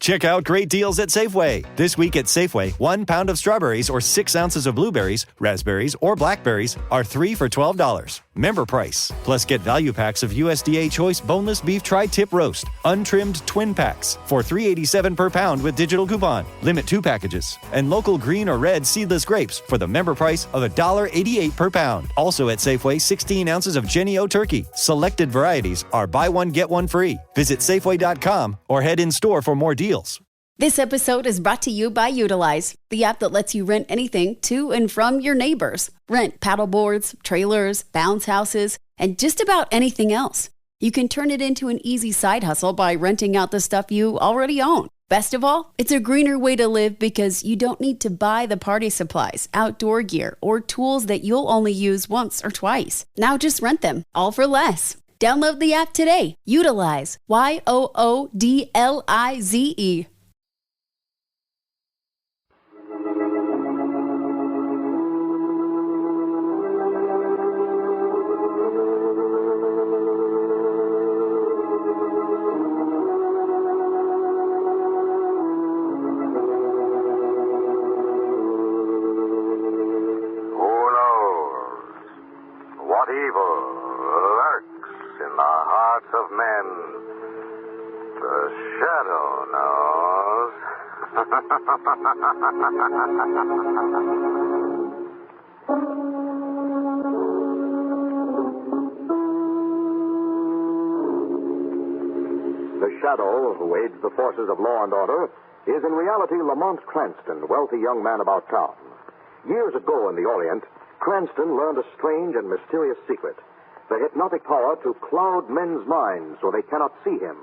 Check out great deals at Safeway. This week at Safeway, 1 pound of strawberries or 6 ounces of blueberries, raspberries, or blackberries are 3 for $12. Member price. Plus get value packs of USDA Choice Boneless Beef Tri-Tip Roast, untrimmed twin packs for $3.87 per pound with digital coupon. Limit 2 packages. And local green or red seedless grapes for the member price of $1.88 per pound. Also at Safeway, 16 ounces of Jenny O Turkey. Selected varieties are buy one, get one free. Visit Safeway.com or head in store for more deals. This episode is brought to you by Utilize, the app that lets you rent anything to and from your neighbors. Rent paddleboards, trailers, bounce houses, and just about anything else. You can turn it into an easy side hustle by renting out the stuff you already own. Best of all, it's a greener way to live because you don't need to buy the party supplies, outdoor gear, or tools that you'll only use once or twice. Now just rent them, all for less. Download the app today. Utilize. YOODLIZE. The Shadow, who aids the forces of law and order, is in reality Lamont Cranston, wealthy young man about town. Years ago in the Orient, Cranston learned a strange and mysterious secret, the hypnotic power to cloud men's minds so they cannot see him.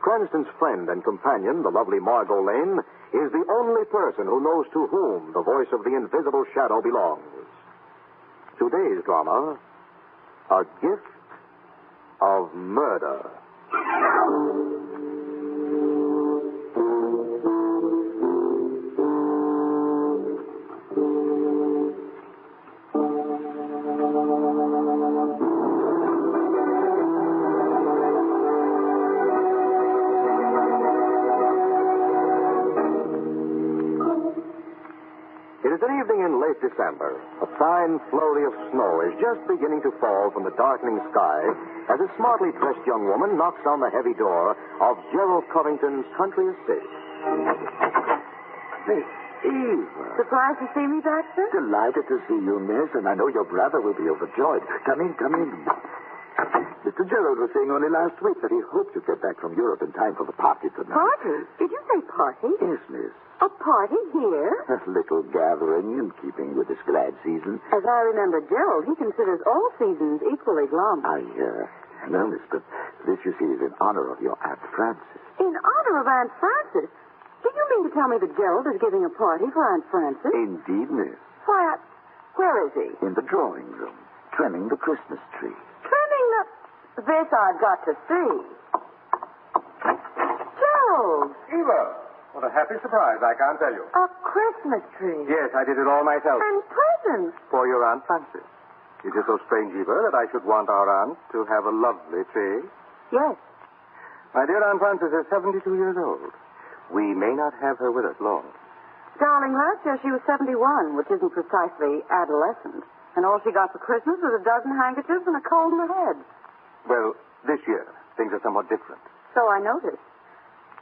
Cranston's friend and companion, the lovely Margot Lane, is the only person who knows to whom the voice of the invisible shadow belongs. Today's drama, A Gift of Murder. It is an evening in late December. A fine flurry of snow is just beginning to fall from the darkening sky as a smartly dressed young woman knocks on the heavy door of Gerald Covington's country estate. Miss Eva. Surprised to see me, Baxter? Delighted to see you, miss, and I know your brother will be overjoyed. Come in, come in. Mr. Gerald was saying only last week that he hoped you'd get back from Europe in time for the party tonight. Party? Did you say party? Yes, miss. A party here? A little gathering in keeping with this glad season. As I remember Gerald, he considers all seasons equally glum. I know, miss, but this, you see, is in honor of your Aunt Frances. In honor of Aunt Frances? Do you mean to tell me that Gerald is giving a party for Aunt Frances? Indeed, miss. Why, where is he? In the drawing room, trimming the Christmas tree. Trimming the... This I've got to see. Gerald! Eva! What a happy surprise, I can't tell you. A Christmas tree. Yes, I did it all myself. And presents. For your Aunt Frances. Is it so strange, Eva, that I should want our aunt to have a lovely tree? Yes. My dear Aunt Frances is 72 years old. We may not have her with us long. Darling, last year she was 71, which isn't precisely adolescent. And all she got for Christmas was a dozen handkerchiefs and a cold in the head. Well, this year, things are somewhat different. So I noticed.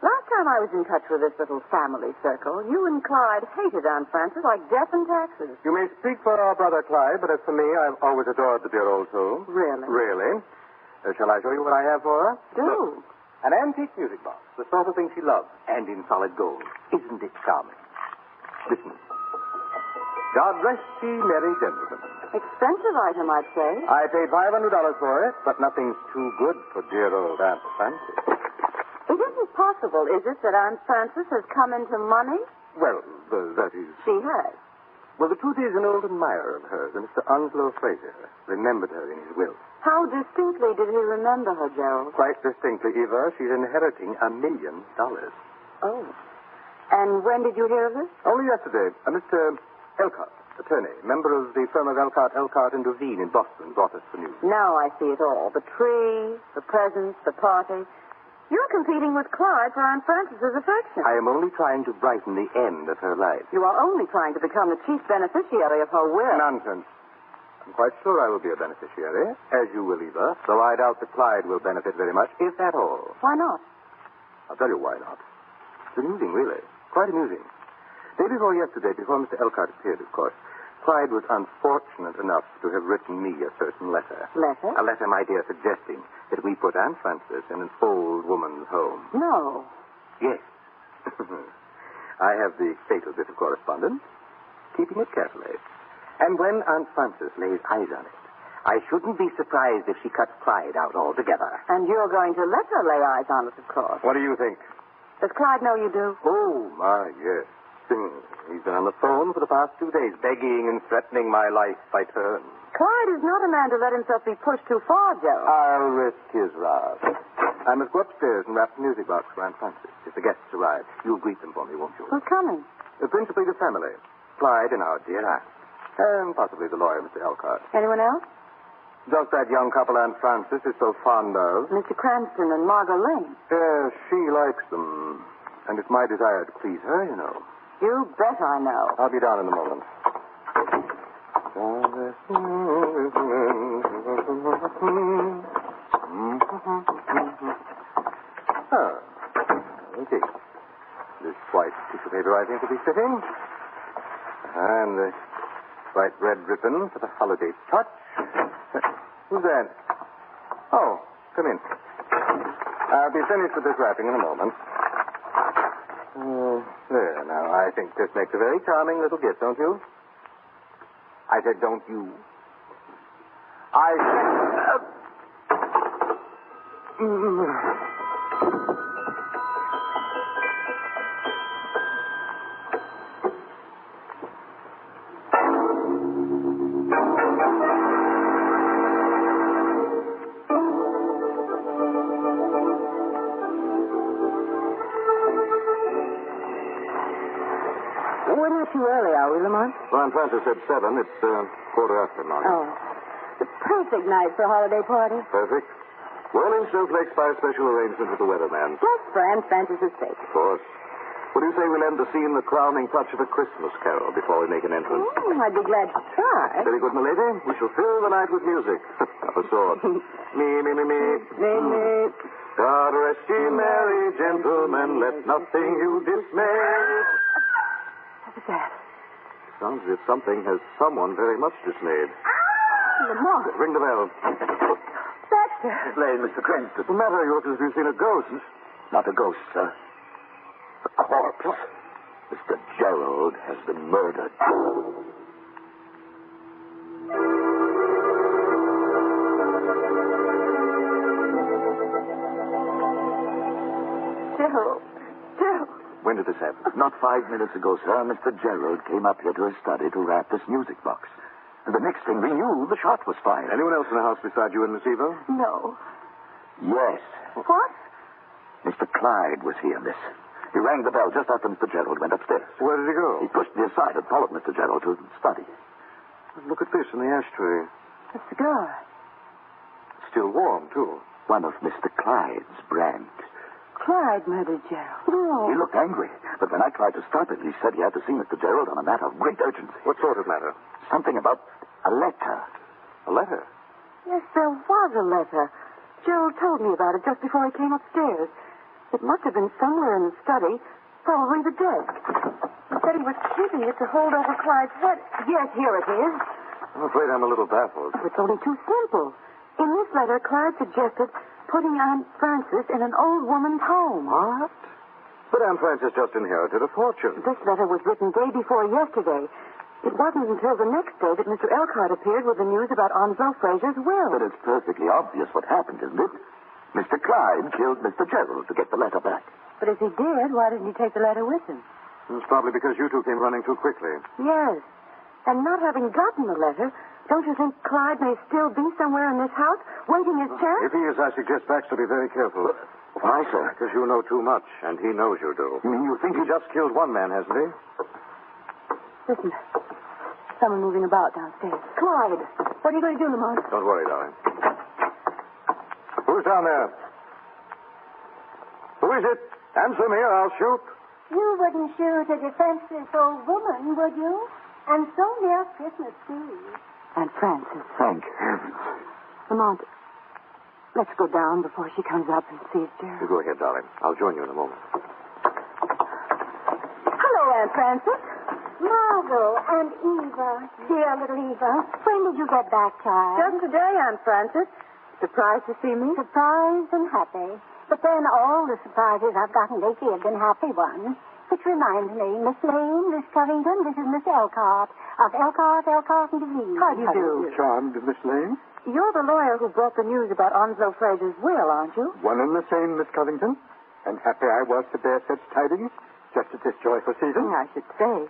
Last time I was in touch with this little family circle, you and Clyde hated Aunt Frances like death and taxes. You may speak for our brother Clyde, but as for me, I've always adored the dear old soul. Really? Really. Shall I show you what I have for her? Do. Look, an antique music box, the sort of thing she loves, and in solid gold. Isn't it charming? Listen. God rest ye merry gentlemen. Expensive item, I'd say. I paid $500 for it, but nothing's too good for dear old Aunt Frances. It isn't possible, is it, that Aunt Frances has come into money? Well, that is... She has. Well, the truth is, an old admirer of hers, Mr. Onslow Fraser, remembered her in his will. How distinctly did he remember her, Gerald? Quite distinctly, Eva. She's inheriting $1 million. Oh. And when did you hear of this? Only yesterday. Mr. Elcott, attorney, member of the firm of Elcott and Devine in Boston, brought us the news. Now I see it all. The tree, the presents, the party. You're competing with Clyde for Aunt Frances's affection. I am only trying to brighten the end of her life. You are only trying to become the chief beneficiary of her will. Nonsense. I'm quite sure I will be a beneficiary, as you will, Eva, though I doubt that Clyde will benefit very much, if at all. Why not? I'll tell you why not. It's amusing, really. Quite amusing. Day before yesterday, before Mr. Elkhart appeared, of course, Clyde was unfortunate enough to have written me a certain letter. Letter? A letter, my dear, suggesting that we put Aunt Frances in an old woman's home. No. Yes. I have the fatal bit of correspondence, keeping it carefully. And when Aunt Frances lays eyes on it, I shouldn't be surprised if she cuts Clyde out altogether. And you're going to let her lay eyes on it, of course. What do you think? Does Clyde know you do? Oh, my, yes. He's been on the phone for the past 2 days, begging and threatening my life by turns. Clyde is not a man to let himself be pushed too far, Gerald. I'll risk his wrath. I must go upstairs and wrap the music box for Aunt Frances. If the guests arrive, you'll greet them for me, won't you? Who's coming? Principally the family. Clyde and our dear aunt. And possibly the lawyer, Mr. Elkhart. Anyone else? Just that young couple Aunt Frances is so fond of. Mr. Cranston and Margot Lane. Yes, she likes them. And it's my desire to please her, you know. You bet I know. I'll be down in a moment. Okay. This white tissue paper, I think, will be fitting. And the bright red ribbon for the holiday touch. Who's that? Oh, come in. I'll be finished with this wrapping in a moment. There, now, I think this makes a very charming little gift, don't you? I said, don't you? I said... We're not too early, are we, Lamont? Well, Aunt Frances said 7. It's 1:15 now. Oh. The perfect night for a holiday party. Perfect. Whirling snowflakes by a special arrangement with the weatherman. Just for Aunt Frances's sake. Of course. What do you say we lend the scene the crowning touch of a Christmas carol before we make an entrance? I'd be glad to try. Very good, my lady. We shall fill the night with music. Of a sort. Me, me, me, me. Me, me. God rest ye merry gentlemen, let nothing you dismay. What was that? Sounds as if something has someone very much dismayed. Lamont. Ring the bell. Baxter. Explain, Mr. Cranston. What's the matter? You look as if you've seen a ghost. Not a ghost, sir. A corpse. Mr. Gerald has been murdered. Gerald. Gerald. When did this happen? Not 5 minutes ago, sir, Mr. Gerald came up here to his study to wrap this music box. And the next thing we knew, the shot was fired. Anyone else in the house beside you and Miss Eva? No. Yes. What? Mr. Clyde was here, miss. He rang the bell just after Mr. Gerald went upstairs. Where did he go? He pushed me aside and followed Mr. Gerald to his study. Look at this in the ashtray. A cigar. It's still warm, too. One of Mr. Clyde's brand. Clyde murdered Gerald. No. He looked angry, but when I tried to stop him, he said he had to see Mr. Gerald on a matter of great urgency. What sort of matter? Something about a letter. A letter? Yes, there was a letter. Gerald told me about it just before he came upstairs. It must have been somewhere in the study, probably the desk. He said he was keeping it to hold over Clyde's head. Yes, here it is. I'm afraid I'm a little baffled. It's only too simple. In this letter, Clyde suggested putting Aunt Frances in an old woman's home. What? But Aunt Frances just inherited a fortune. This letter was written day before yesterday. It wasn't until the next day that Mr. Elkhart appeared with the news about Onslow Fraser's will. But it's perfectly obvious what happened, isn't it? Mr. Clyde killed Mr. Gerald to get the letter back. But if he did, why didn't he take the letter with him? It's probably because you two came running too quickly. Yes. And not having gotten the letter, don't you think Clyde may still be somewhere in this house, waiting his chance? If he is, I suggest Baxter be very careful. Why, sir? Because you know too much, and he knows you do. You mean you think He just killed one man, hasn't he? Listen. Someone moving about downstairs. Clyde, what are you going to do, Lamont? Don't worry, darling. Who's down there? Who is it? Answer me or I'll shoot. You wouldn't shoot a defenseless old woman, would you? And so near Christmas, too. Aunt Frances. Thank heavens. Lamont, let's go down before she comes up and sees Gerald. You go ahead, darling. I'll join you in a moment. Hello, Aunt Frances. Margot and Eva, dear little Eva, when did you get back, child? Just today, Aunt Frances. Surprised to see me? Surprised and happy. But then all the surprises I've gotten lately have been happy ones. Which reminds me, Miss Lane, Miss Covington, this is Miss Elcott of Elcott and DeVere. How do you do? Charmed, Miss Lane. You're the lawyer who brought the news about Onslow Fraser's will, aren't you? One and the same, Miss Covington. And happy I was to bear such tidings just at this joyful season. I should say.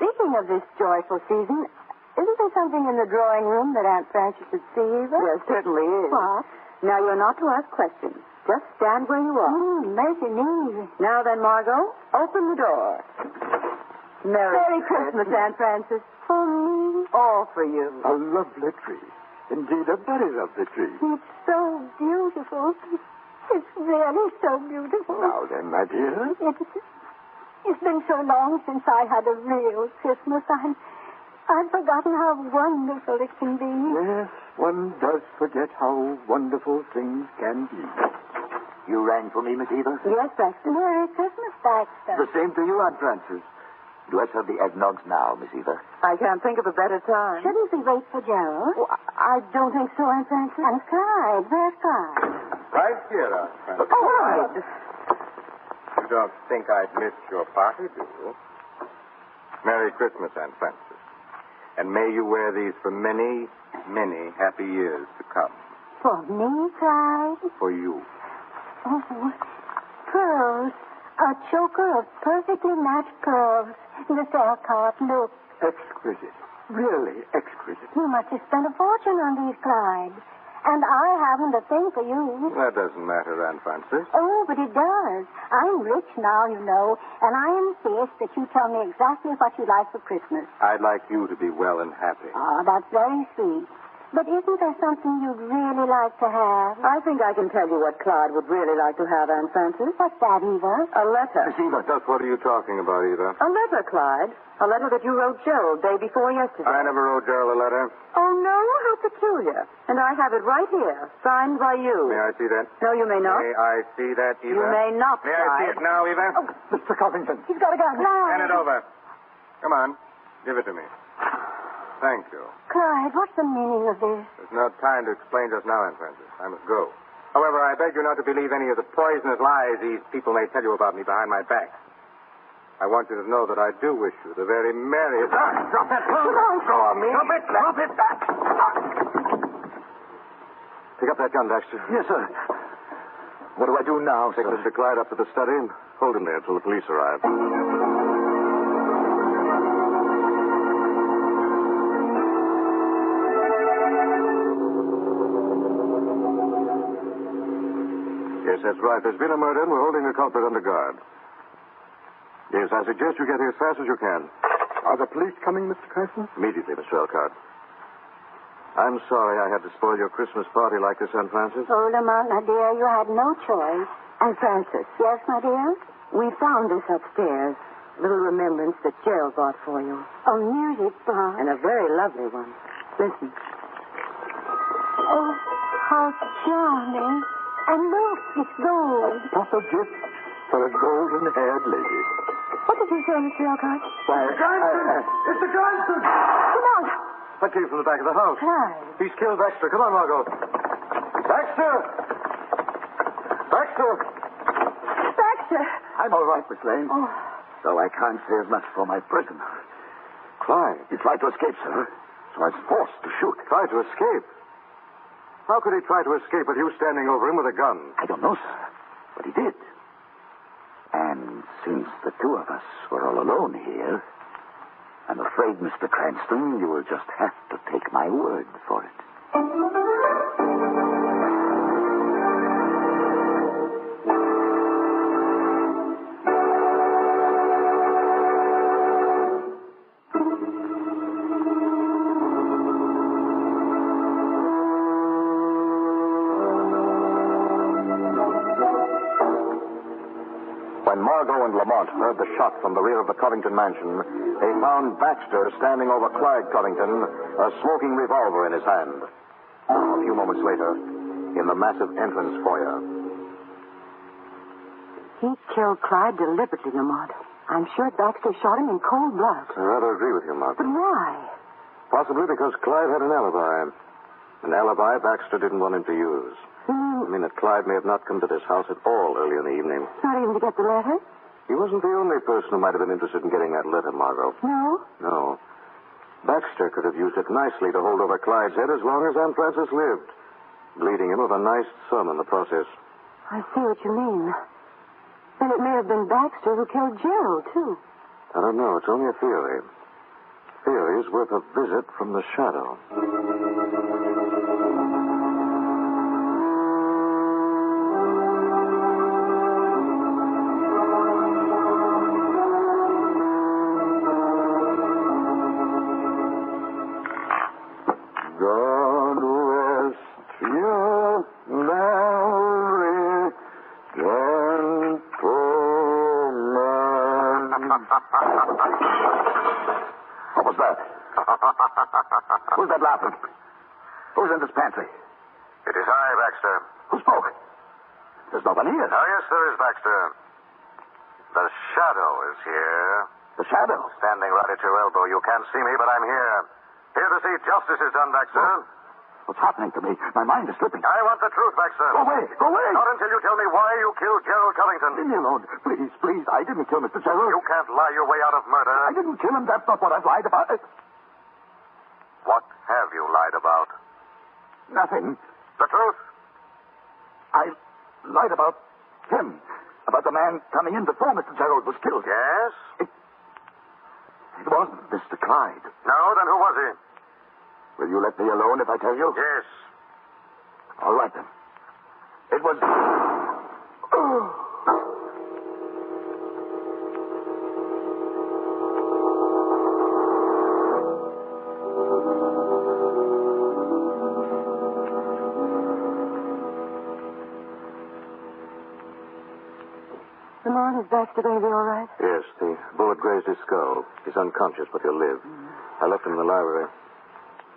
Speaking of this joyful season, isn't there something in the drawing room that Aunt Frances should see, Eva? There certainly is. What? Now, you're not to ask questions. Just stand where you are. Mercy me. Now then, Margot, open the door. Merry Christmas, Aunt Frances. For me? All for you. A lovely tree. Indeed, a very lovely tree. It's so beautiful. It's really so beautiful. Now then, my dear. It's been so long since I had a real Christmas. I've forgotten how wonderful it can be. Yes, one does forget how wonderful things can be. You rang for me, Miss Eva? Yes, Baxter. Merry Christmas, Baxter. The same to you, Aunt Frances. Let's have the eggnogs now, Miss Eva. I can't think of a better time. Shouldn't we wait for Gerald? Oh, I don't think so, Aunt Frances. And Clyde. Where's Clyde? Right here, Aunt Frances. Clyde! You don't think I'd miss your party, do you? Merry Christmas, Aunt Frances. And may you wear these for many, many happy years to come. For me, Clyde? For you. Oh, pearls. A choker of perfectly matched pearls. Miss Elcott, look. Exquisite. Really exquisite. You must have spent a fortune on these, Clyde. And I haven't a thing for you. That doesn't matter, Aunt Frances. Oh, but it does. I'm rich now, you know, and I insist that you tell me exactly what you like for Christmas. I'd like you to be well and happy. Oh, that's very sweet. But isn't there something you'd really like to have? I think I can tell you what Clyde would really like to have, Aunt Frances. What's that, Eva? A letter. Miss Eva. Just what are you talking about, Eva? A letter, Clyde. A letter that you wrote Gerald day before yesterday. I never wrote Gerald a letter. Oh, no? How peculiar. And I have it right here, signed by you. May I see that? No, you may not. May I see that, Eva? You may not, May I see Clyde. it now, Eva? Oh, Mr. Covington. he's got a gun. Hand it over. Come on. Give it to me. Thank you. Clyde, what's the meaning of this? There's no time to explain just now, Aunt Frances. I must go. However, I beg you not to believe any of the poisonous lies these people may tell you about me behind my back. I want you to know that I do wish you the very merriest... Drop that phone. Don't throw on me. Drop it. Pick up that gun, Baxter. Yes, sir. What do I do now, Take sir? Mr. Clyde up to the study and hold him there until the police arrive. Yes, that's right. There's been a murder, and we're holding the culprit under guard. Yes, I suggest you get here as fast as you can. Are the police coming, Mr. Cranston? Immediately, Mr. Elcott. I'm sorry I had to spoil your Christmas party like this, Aunt Frances. Oh, Lamont, my dear, you had no choice. Aunt Frances, Yes, my dear? we found this upstairs. Little remembrance that Gerald bought for you. Oh, music box. And a very lovely one. Listen. Oh, how charming. And look, it's gold. Proper gift for a golden-haired lady. What did you say, Mr. Elcott? Why, Mr. Johnson! Come on. That came from the back of the house. Clyde. He's killed Baxter. Come on, Margot. Baxter! Baxter! Baxter. I'm all right, Miss Lane. Oh. Though I can't say as much for my prisoner. Clyde. He tried to escape, sir. So I was forced to shoot. Tried to escape? How could he try to escape with you standing over him with a gun? I don't know, sir. But he did. And since the two of us were all alone here, I'm afraid, Mr. Cranston, you will just have to take my word for it. heard the shot from the rear of the Covington mansion, they found Baxter standing over Clyde Covington, a smoking revolver in his hand. A few moments later, in the massive entrance foyer. He killed Clyde deliberately, Lamont. I'm sure Baxter shot him in cold blood. I rather agree with you, Mark. But why? Possibly because Clyde had an alibi. An alibi Baxter didn't want him to use. I mean that Clyde may have not come to this house at all early in the evening. Not even to get the letter? He wasn't the only person who might have been interested in getting that letter, Margot. No? No. Baxter could have used it nicely to hold over Clyde's head as long as Aunt Frances lived, bleeding him of a nice sum in the process. I see what you mean. Then it may have been Baxter who killed Gerald, too. I don't know. It's only a theory. Theory is worth a visit from the shadow. God rest you, Mary, gentlemen. What was that? Who's that laughing? Who's in this pantry? It is I, Baxter. Who spoke? There's nobody here. Oh, yes, there is, Baxter. The shadow is here. The shadow. Standing right at your elbow. You can't see me, but I'm here. Here to see justice is done, Baxter. What's happening to me? My mind is slipping. I want the truth, Baxter. Go away! Go away! Not until you tell me why you killed Gerald Covington. Leave me alone. Please, please. I didn't kill Mr. Gerald. You can't lie your way out of murder. I didn't kill him. That's not what I've lied about. What have you lied about? Nothing. The truth? I lied about him. About the man coming in before Mr. Gerald was killed. Yes? It wasn't Mr. Clyde. No, then who was he? Will you let me alone if I tell you? Yes. All right, then. It was... Lamont, is Baxter going to be all right? Yes, the bullet grazed his skull. He's unconscious, but he'll live. I left him in the library.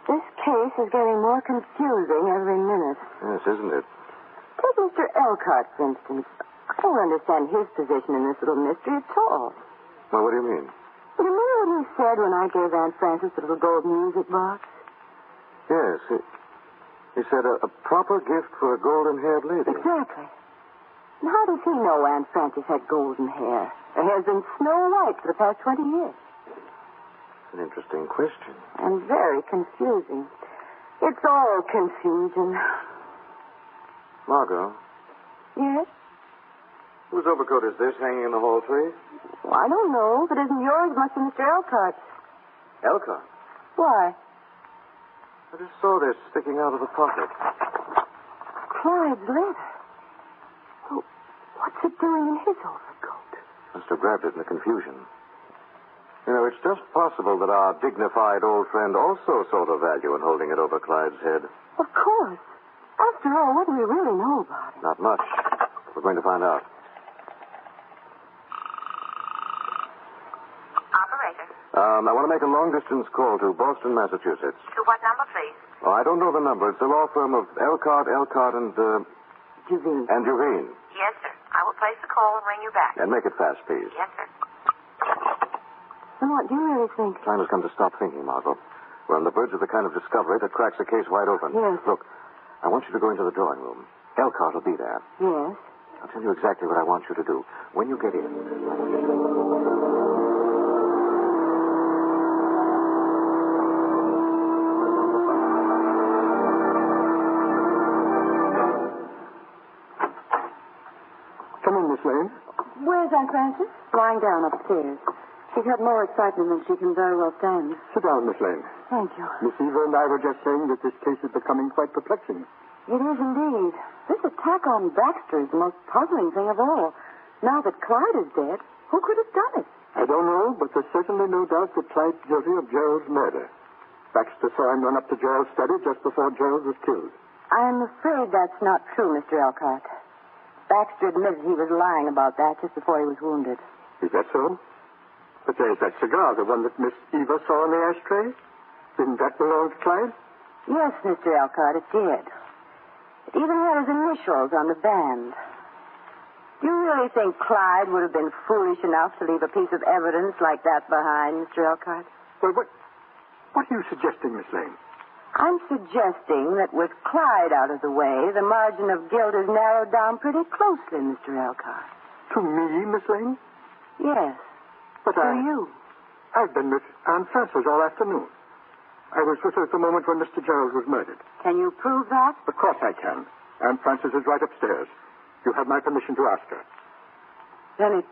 This case is getting more confusing every minute. Yes, isn't it? Take Mr. Elcott, for instance. I don't understand his position in this little mystery at all. Well, what do you mean? You remember what he said when I gave Aunt Frances the little gold music box? Yes, he said a proper gift for a golden-haired lady. Exactly. And how does he know Aunt Frances had golden hair? Her hair's been snow white for the past 20 years. An interesting question. And very confusing. It's all confusion. Margot, Yes? whose overcoat is this hanging in the hall tree? Well, I don't know. If it isn't yours, it must be Mr. Elcott's. Elcott. Why? I just saw this sticking out of the pocket. Clyde's letter. Oh, what's it doing in his overcoat? Must have grabbed it in the confusion. You know, it's just possible that our dignified old friend also saw the value in holding it over Clyde's head. Of course. After all, what do we really know about it? Not much. We're going to find out. Operator. I want to make a long-distance call to Boston, Massachusetts. To what number, please? Oh, I don't know the number. It's the law firm of Elcott, and Juvine. Yes, sir. I will place the call and ring you back. And make it fast, please. Yes, sir. And what do you really think? Time has come to stop thinking, Margot. We're on the verge of the kind of discovery that cracks a case wide open. Yes. Look, I want you to go into the drawing room. Elcott will be there. Yes. I'll tell you exactly what I want you to do. When you get in, I want you to... Come in, Miss Lane. Where's Aunt Frances? Lying down upstairs. She's had more excitement than she can very well stand. Sit down, Miss Lane. Thank you. Miss Eva and I were just saying that this case is becoming quite perplexing. It is indeed. This attack on Baxter is the most puzzling thing of all. Now that Clyde is dead, who could have done it? I don't know, but there's certainly no doubt that Clyde's guilty of Gerald's murder. Baxter saw him run up to Gerald's study just before Gerald was killed. I'm afraid that's not true, Mr. Elcott. Baxter admitted he was lying about that just before he was wounded. Is that so? But there's that cigar, the one that Miss Eva saw in the ashtray. Didn't that belong to Clyde? Yes, Mr. Elcott, it did. It even had his initials on the band. Do you really think Clyde would have been foolish enough to leave a piece of evidence like that behind, Mr. Elcott? Well, what are you suggesting, Miss Lane? I'm suggesting that with Clyde out of the way, the margin of guilt is narrowed down pretty closely, Mr. Elcott. To me, Miss Lane? Yes. But you. I've been with Aunt Frances all afternoon. I was with her at the moment when Mr. Gerald was murdered. Can you prove that? Of course I can. Aunt Frances is right upstairs. You have my permission to ask her. Then it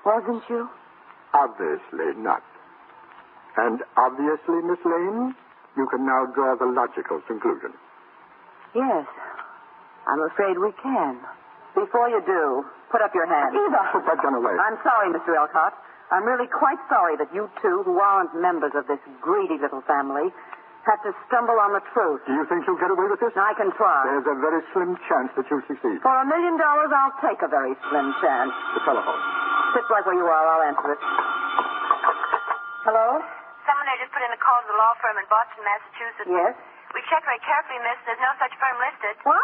wasn't you? Obviously not. And obviously, Miss Lane, you can now draw the logical conclusion. Yes. I'm afraid we can. Before you do, put up your hand. Eva! Put that gun away. I'm sorry, Mr. Elcott. I'm really quite sorry that you two, who aren't members of this greedy little family, had to stumble on the truth. Do you think you'll get away with this? I can try. There's a very slim chance that you'll succeed. For $1 million, I'll take a very slim chance. The telephone. Sit right where you are. I'll answer it. Hello? Someone there just put in a call to the law firm in Boston, Massachusetts. Yes? We checked very carefully, miss. There's no such firm listed. What?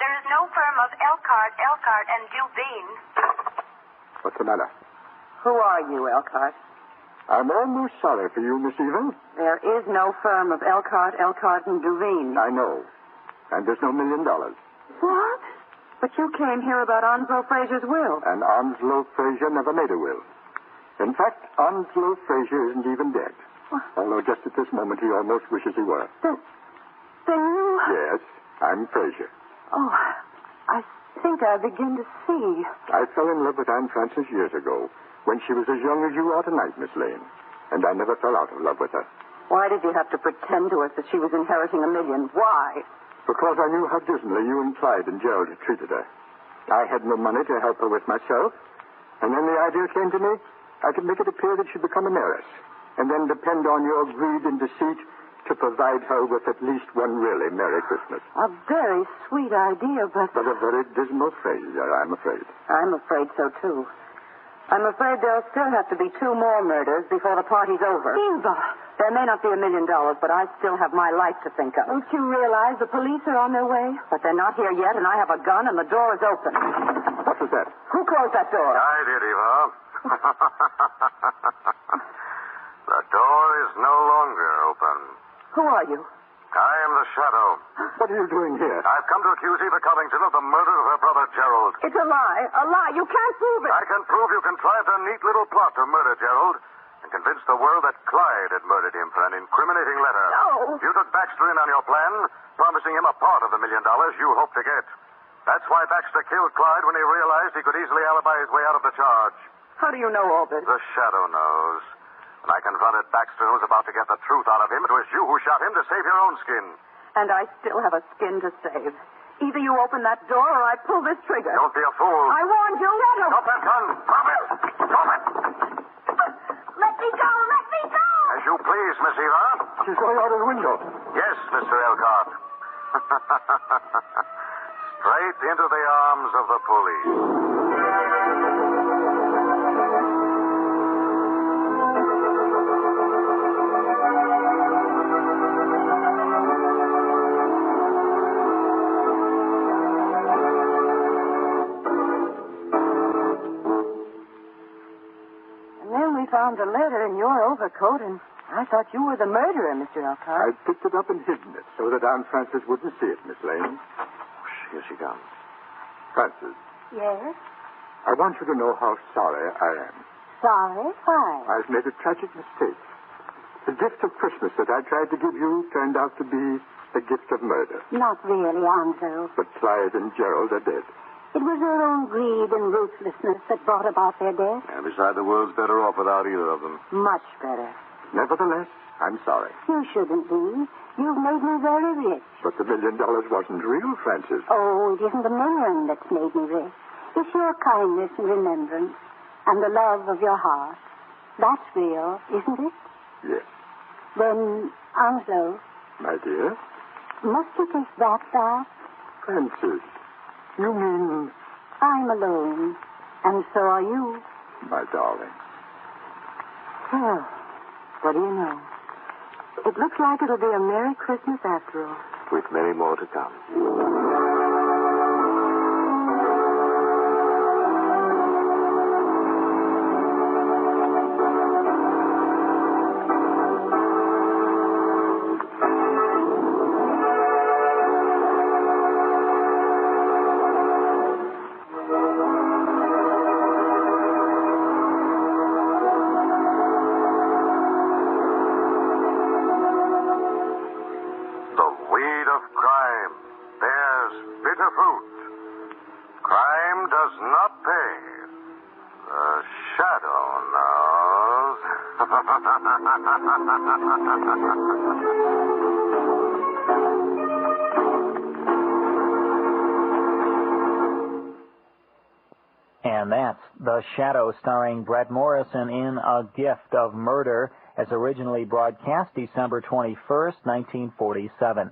There is no firm of Elcott, and Dubin. What's the matter? Who are you, Elcott? I'm almost sorry for you, Miss Eva. There is no firm of Elcott, and Duveen. I know. And there's no $1 million. What? But you came here about Onslow Fraser's will. And Onslow Fraser never made a will. In fact, Onslow Fraser isn't even dead. What? Although just at this moment he almost wishes he were. Then you... Yes, I'm Fraser. Oh, I think I begin to see. I fell in love with Aunt Frances years ago, when she was as young as you are tonight, Miss Lane. And I never fell out of love with her. Why did you have to pretend to us that she was inheriting $1 million? Why? Because I knew how dismally you and Clyde and Gerald had treated her. I had no money to help her with myself. And then the idea came to me, I could make it appear that she'd become an heiress. And then depend on your greed and deceit to provide her with at least one really Merry Christmas. A very sweet idea, but... But a very dismal failure, I'm afraid. I'm afraid so, too. I'm afraid there'll still have to be 2 more murders before the party's over. Eva! There may not be $1 million, but I still have my life to think of. Don't you realize the police are on their way? But they're not here yet, and I have a gun, and the door is open. What was that? Who closed that door? I did, Eva. The door is no longer open. Who are you? I am the Shadow. What are you doing here? I've come to accuse Eva Covington of the murder of her brother Gerald. It's a lie. A lie. You can't prove it. I can prove you contrived a neat little plot to murder Gerald and convince the world that Clyde had murdered him for an incriminating letter. No. You took Baxter in on your plan, promising him a part of the $1 million you hoped to get. That's why Baxter killed Clyde when he realized he could easily alibi his way out of the charge. How do you know all this? The Shadow knows. When I confronted Baxter, who was about to get the truth out of him, it was you who shot him to save your own skin. And I still have a skin to save. Either you open that door or I pull this trigger. Don't be a fool. I warned you. Let him. Drop that gun. Drop it. Drop it. Let me go! Let me go! As you please, Miss Eva. She's going out of the window. Yes, Mr. Elcott. Straight into the arms of the police. Found a letter in your overcoat, and I thought you were the murderer, Mr. Elcott. I picked it up and hidden it so that Aunt Frances wouldn't see it, Miss Lane. Here she comes. Frances, Yes? I want you to know how sorry I am. Sorry? Why? I've made a tragic mistake. The gift of Christmas that I tried to give you turned out to be a gift of murder. Not really, Onslow. But Clyde and Gerald are dead. It was their own greed and ruthlessness that brought about their death. And besides, the world's better off without either of them. Much better. Nevertheless, I'm sorry. You shouldn't be. You've made me very rich. But the $1 million wasn't real, Frances. Oh, it isn't the million that's made me rich. It's your kindness and remembrance and the love of your heart. That's real, isn't it? Yes. Then, Onslow, My dear? must you take that back? Frances, you mean... I'm alone, and so are you. my darling. Well, what do you know? It looks like it'll be a Merry Christmas after all. With many more to come. And that's The Shadow, starring Brett Morrison in A Gift of Murder, as originally broadcast December 21st, 1947.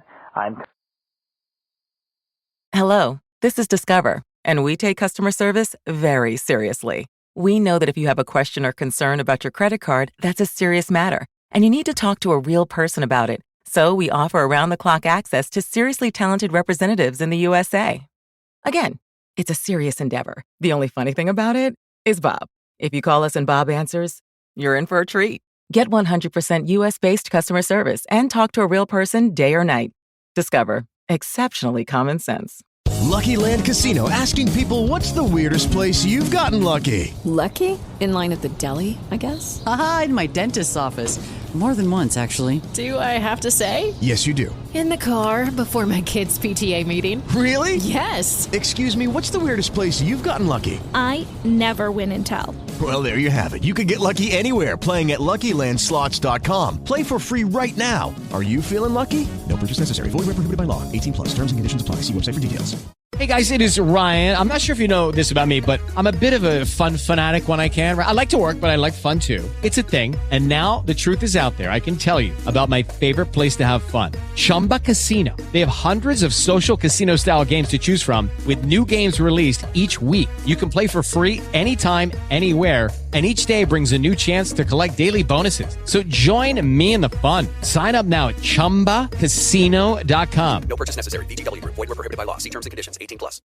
Hello, this is Discover, and we take customer service very seriously. We know that if you have a question or concern about your credit card, that's a serious matter, and you need to talk to a real person about it. So we offer around-the-clock access to seriously talented representatives in the USA. Again, it's a serious endeavor. The only funny thing about it is Bob. If you call us and Bob answers, you're in for a treat. Get 100% US-based customer service and talk to a real person day or night. Discover. Exceptionally common sense. Lucky Land Casino, asking people, what's the weirdest place you've gotten lucky? Lucky? In line at the deli, I guess? Aha, in my dentist's office. More than once, actually. Do I have to say? Yes, you do. In the car before my kids' PTA meeting. Really? Yes. Excuse me, what's the weirdest place you've gotten lucky? I never win and tell. Well, there you have it. You can get lucky anywhere, playing at LuckyLandSlots.com. Play for free right now. Are you feeling lucky? No purchase necessary. Void where prohibited by law. 18+. Terms and conditions apply. See website for details. Hey guys, it is Ryan. I'm not sure if you know this about me, but I'm a bit of a fun fanatic when I can. I like to work, but I like fun too. It's a thing. And now the truth is out there. I can tell you about my favorite place to have fun. Chumba Casino. They have hundreds of social casino style games to choose from, with new games released each week. You can play for free anytime, anywhere. And each day brings a new chance to collect daily bonuses. So join me in the fun. Sign up now at ChumbaCasino.com. No purchase necessary. VGW Group. Void where prohibited by law. See terms and conditions. 18+.